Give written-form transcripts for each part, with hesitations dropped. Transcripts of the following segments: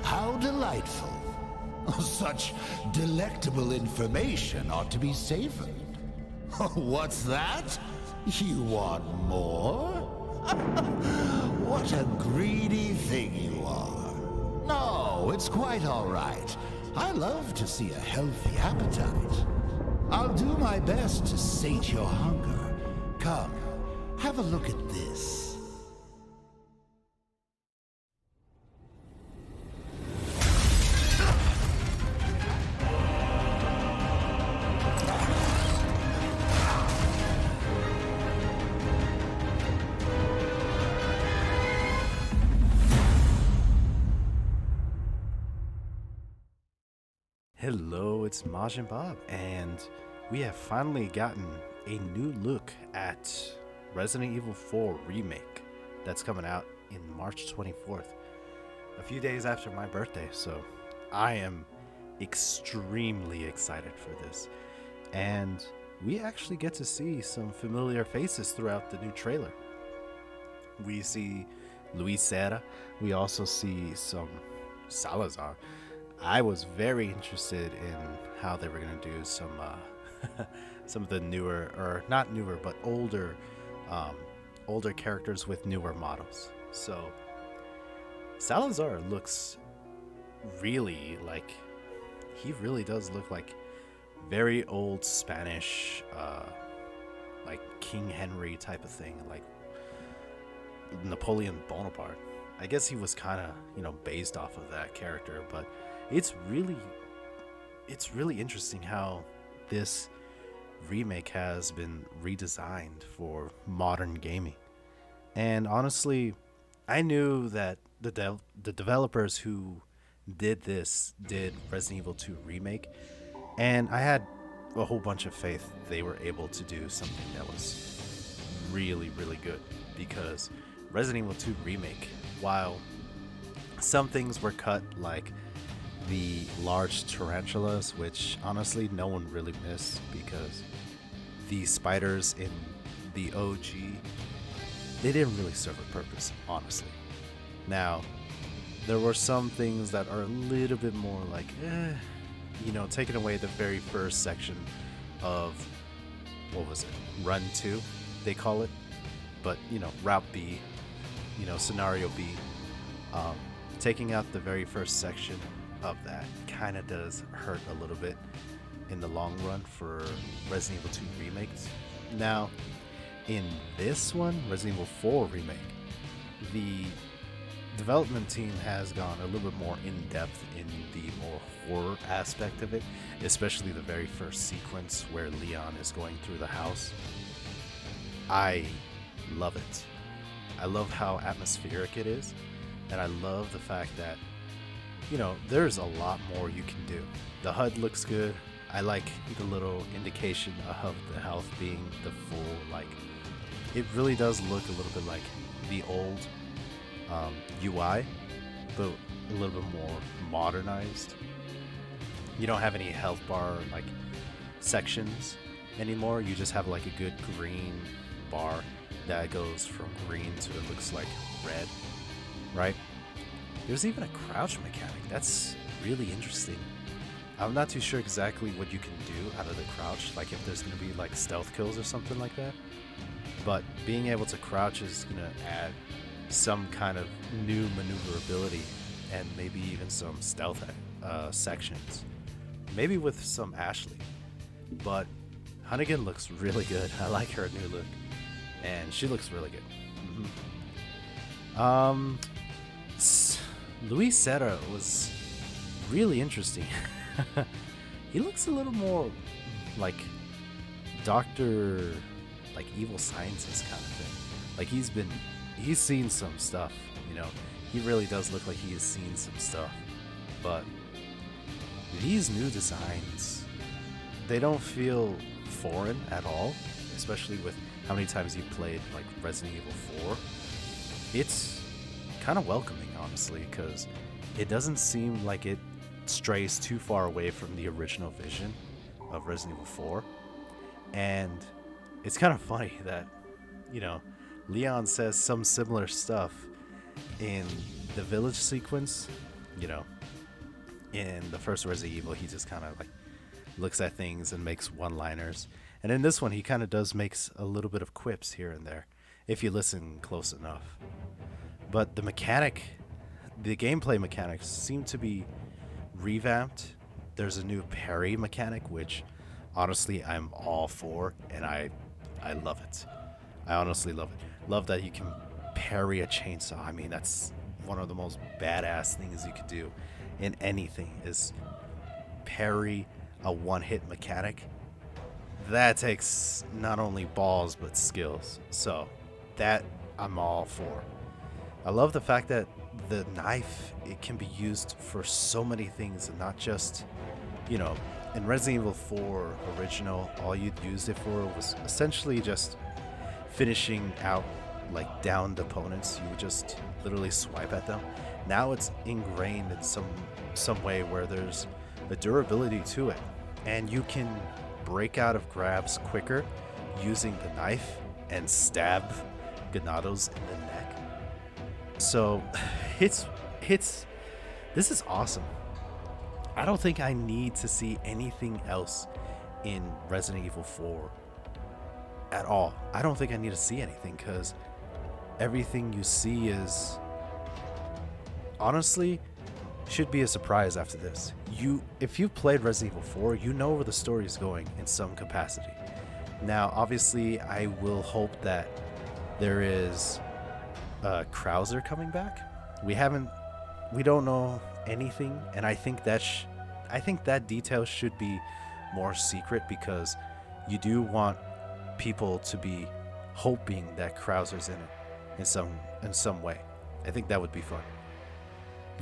How delightful. Such delectable information ought to be savored. What's that? You want more? What a greedy thing you are. No, it's quite all right. I love to see a healthy appetite. I'll do my best to sate your hunger. Come, have a look at this. Hello, it's Maj and Bob, and we have finally gotten a new look at Resident Evil 4 Remake that's coming out in March 24th, a few days after my birthday, so I am extremely excited for this. And we actually get to see some familiar faces throughout the new trailer. We see Luis Serra, we also see some Salazar. I was very interested in how they were going to do some some of the newer, or not newer, but older characters with newer models. So Salazar looks really like, he really does look like very old Spanish, like King Henry type of thing, like Napoleon Bonaparte. I guess he was kind of, based off of that character, but it's really interesting how this remake has been redesigned for modern gaming. And honestly, I knew that the developers who did Resident Evil 2 Remake, and I had a whole bunch of faith they were able to do something that was really, really good, because Resident Evil 2 Remake, while some things were cut, like the large tarantulas, which honestly no one really missed, because the spiders in the OG, they didn't really serve a purpose, honestly. Now, there were some things that are a little bit more like, taking away the very first section of, what was it, Run 2, they call it, but, Route B, Scenario B, taking out the very first section of that kind of does hurt a little bit in the long run for Resident Evil 2 remakes. Now, in this one, Resident Evil 4 Remake, the development team has gone a little bit more in depth in the more horror aspect of it, especially the very first sequence where Leon is going through the house. I love it. I love how atmospheric it is, and I love the fact that there's a lot more you can do. The HUD looks good. I like the little indication of the health being the full, it really does look a little bit like the old UI, but a little bit more modernized. You don't have any health bar, sections anymore. You just have, a good green bar that goes from green to it looks like red, right? There's even a crouch mechanic. That's really interesting. I'm not too sure exactly what you can do out of the crouch, if there's going to be stealth kills or something like that. But being able to crouch is going to add some kind of new maneuverability and maybe even some stealth sections. Maybe with some Ashley. But Hunnigan looks really good. I like her new look. And she looks really good. Luis Serra was really interesting. He looks a little more like Dr. evil scientist kind of thing. He's seen some stuff, He really does look like he has seen some stuff. But these new designs, they don't feel foreign at all, especially with how many times you played Resident Evil 4. It's kind of welcoming, honestly, because it doesn't seem like it strays too far away from the original vision of Resident Evil 4. And it's kind of funny that, Leon says some similar stuff in the village sequence, you know, in the first Resident Evil, he just kind of like looks at things and makes one-liners. And in this one, he kind of does makes a little bit of quips here and there, if you listen close enough. But the gameplay mechanics seem to be revamped. There's a new parry mechanic, which honestly I'm all for, and I love it. I honestly love it. Love that you can parry a chainsaw. I mean, that's one of the most badass things you could do in anything is parry a one-hit mechanic. That takes not only balls but skills. So that I'm all for. I love the fact that the knife, it can be used for so many things and not just, you know, in Resident Evil 4 original, all you'd use it for was essentially just finishing out like downed opponents. You would just literally swipe at them. Now it's ingrained in some way where there's a durability to it, and you can break out of grabs quicker using the knife and stab Ganados in the neck. So it's this is awesome. I don't think I need to see anything else in Resident Evil 4 at all. I don't think I need to see anything because everything you see is honestly should be a surprise after this. If you've played Resident Evil 4, you know where the story is going in some capacity. Now, obviously, I will hope that there is Krauser coming back. We don't know anything, and I think that detail should be more secret because you do want people to be hoping that Krauser's in it in some way. I think that would be fun.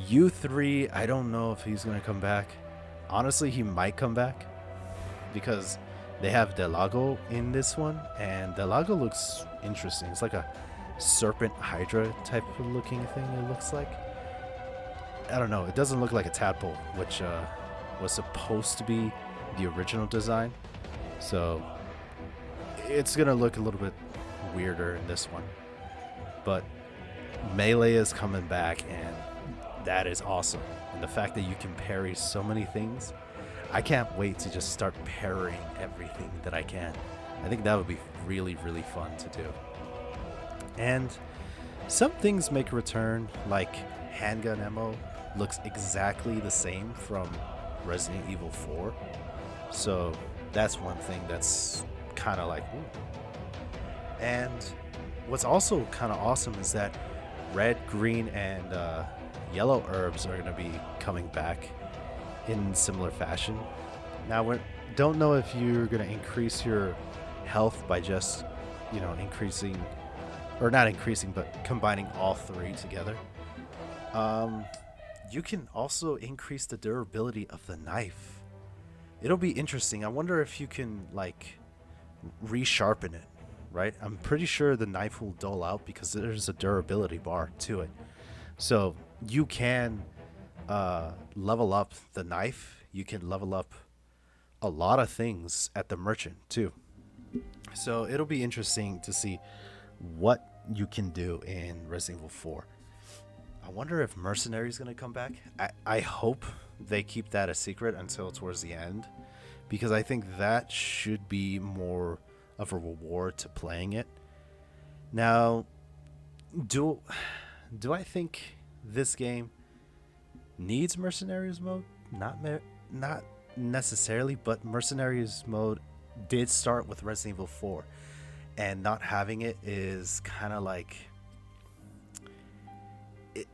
U3, I don't know if he's gonna come back. Honestly, he might come back because they have Delago in this one, and Delago looks interesting. It's like a serpent hydra type of looking thing. It looks like, I don't know. It doesn't look like a tadpole, which was supposed to be the original design. So it's gonna look a little bit weirder in this one. But Melee is coming back, and that is awesome. And the fact that you can parry so many things, I can't wait to just start parrying everything that I can. I think that would be really, really fun to do. And some things make a return, like handgun ammo looks exactly the same from Resident Evil 4. So that's one thing that's kind of like, ooh. And what's also kind of awesome is that red, green, and yellow herbs are going to be coming back in similar fashion. Now, we don't know if you're going to increase your health by just, increasing, or not increasing, but combining all three together. You can also increase the durability of the knife. It'll be interesting. I wonder if you can, resharpen it, right? I'm pretty sure the knife will dull out because there's a durability bar to it. So you can level up the knife. You can level up a lot of things at the merchant too. So it'll be interesting to see what you can do in Resident Evil 4. I wonder if Mercenary is going to come back. I hope they keep that a secret until towards the end, because I think that should be more of a reward to playing it. Now, do I think this game needs Mercenaries mode? Not necessarily, but Mercenaries mode did start with Resident Evil 4, and not having it is kind of like,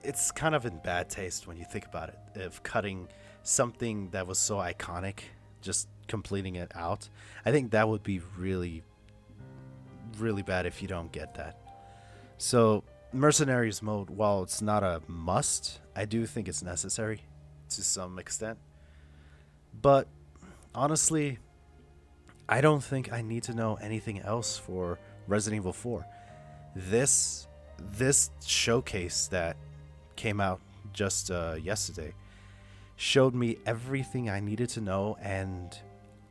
it's kind of in bad taste when you think about it, of cutting something that was so iconic, just completing it out. I think that would be really, really bad if you don't get that. So Mercenaries mode, while it's not a must, I do think it's necessary to some extent. But honestly, I don't think I need to know anything else for Resident Evil 4. This showcase that came out just yesterday showed me everything I needed to know, and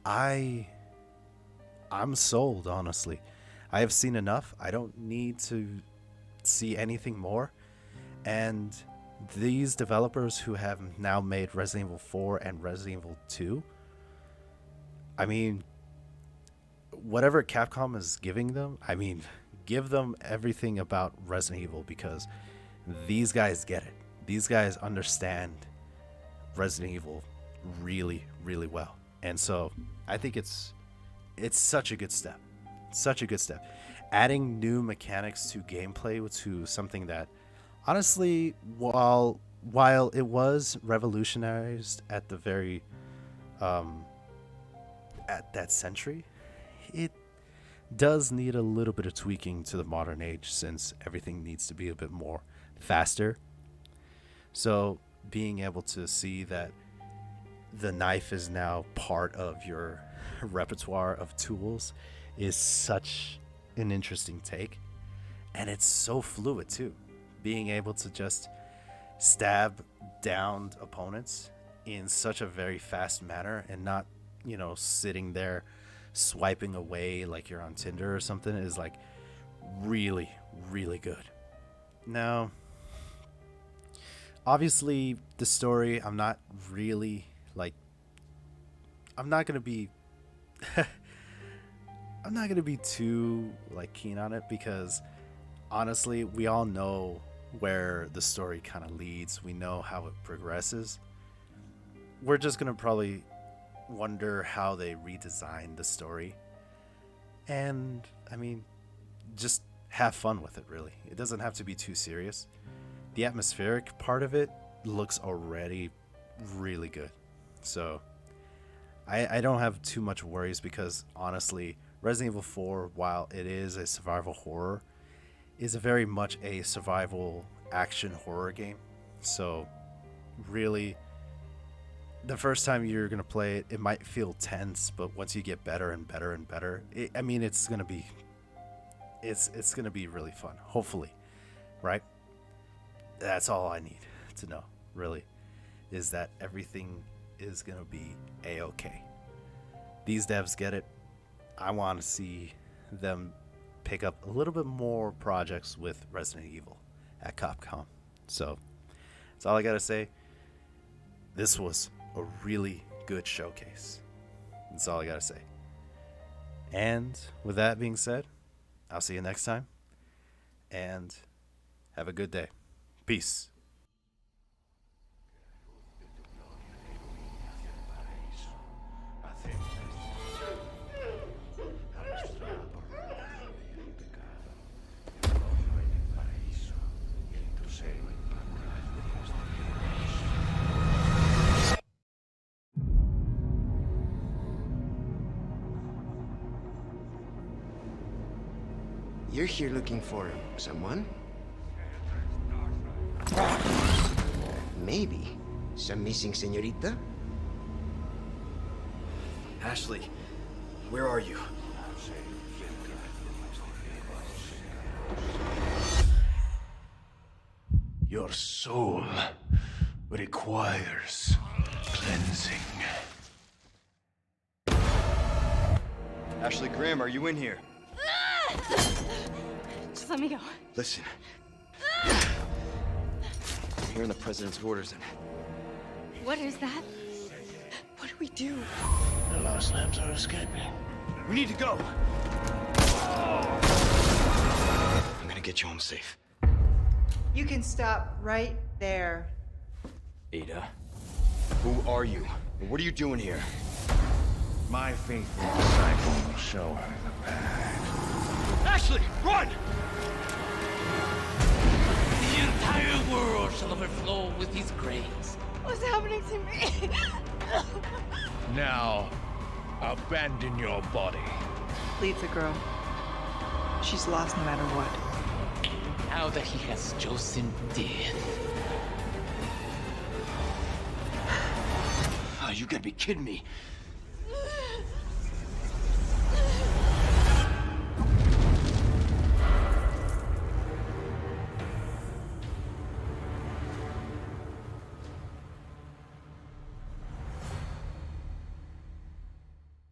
I'm sold, honestly. I have seen enough. I don't need to see anything more. And these developers who have now made Resident Evil 4 and Resident Evil 2, I mean, whatever Capcom is giving them, I mean, give them everything about Resident Evil, because these guys get it. These guys understand Resident Evil really, really well. And so I think it's such a good step. Such a good step. Adding new mechanics to gameplay to something that honestly, while it was revolutionized at the very at that century, it does need a little bit of tweaking to the modern age, since everything needs to be a bit more faster. So being able to see that the knife is now part of your repertoire of tools is such an interesting take. And it's so fluid too. Being able to just stab downed opponents in such a very fast manner, and not, sitting there swiping away like you're on Tinder or something, is like really, really good. Now, obviously the story, I'm not really I'm not gonna be I'm not gonna be too keen on it, because honestly, we all know where the story kind of leads. We know how it progresses. We're just gonna probably wonder how they redesigned the story, and I mean, just have fun with it. Really, it doesn't have to be too serious. The atmospheric part of it looks already really good, so I don't have too much worries, because honestly, Resident Evil 4, while it is a survival horror, is a very much a survival action horror game. So really, the first time you're going to play it, it might feel tense, but once you get better and better and better, it's going to be really fun, hopefully, right? That's all I need to know, really, is that everything is going to be a-okay. These devs get it. I want to see them pick up a little bit more projects with Resident Evil at Capcom. So that's all I got to say. This was a really good showcase. That's all I got to say. And with that being said, I'll see you next time, and have a good day. Peace. You're here looking for someone? Maybe some missing señorita? Ashley, where are you? Your soul requires cleansing. Ashley Graham, are you in here? Just let me go. Listen. I'm hearing the president's orders, and What is that? What do we do? The lost lambs are escaping. we need to go. I'm gonna get you home safe. You can stop right there. Ada, who are you? And what are you doing here? My faithful disciple will show her the path. Ashley, run! The entire world shall overflow with his grace. What's happening to me? Now, abandon your body. Leave the girl. She's lost no matter what. Now that he has chosen death. Oh, you gotta be kidding me.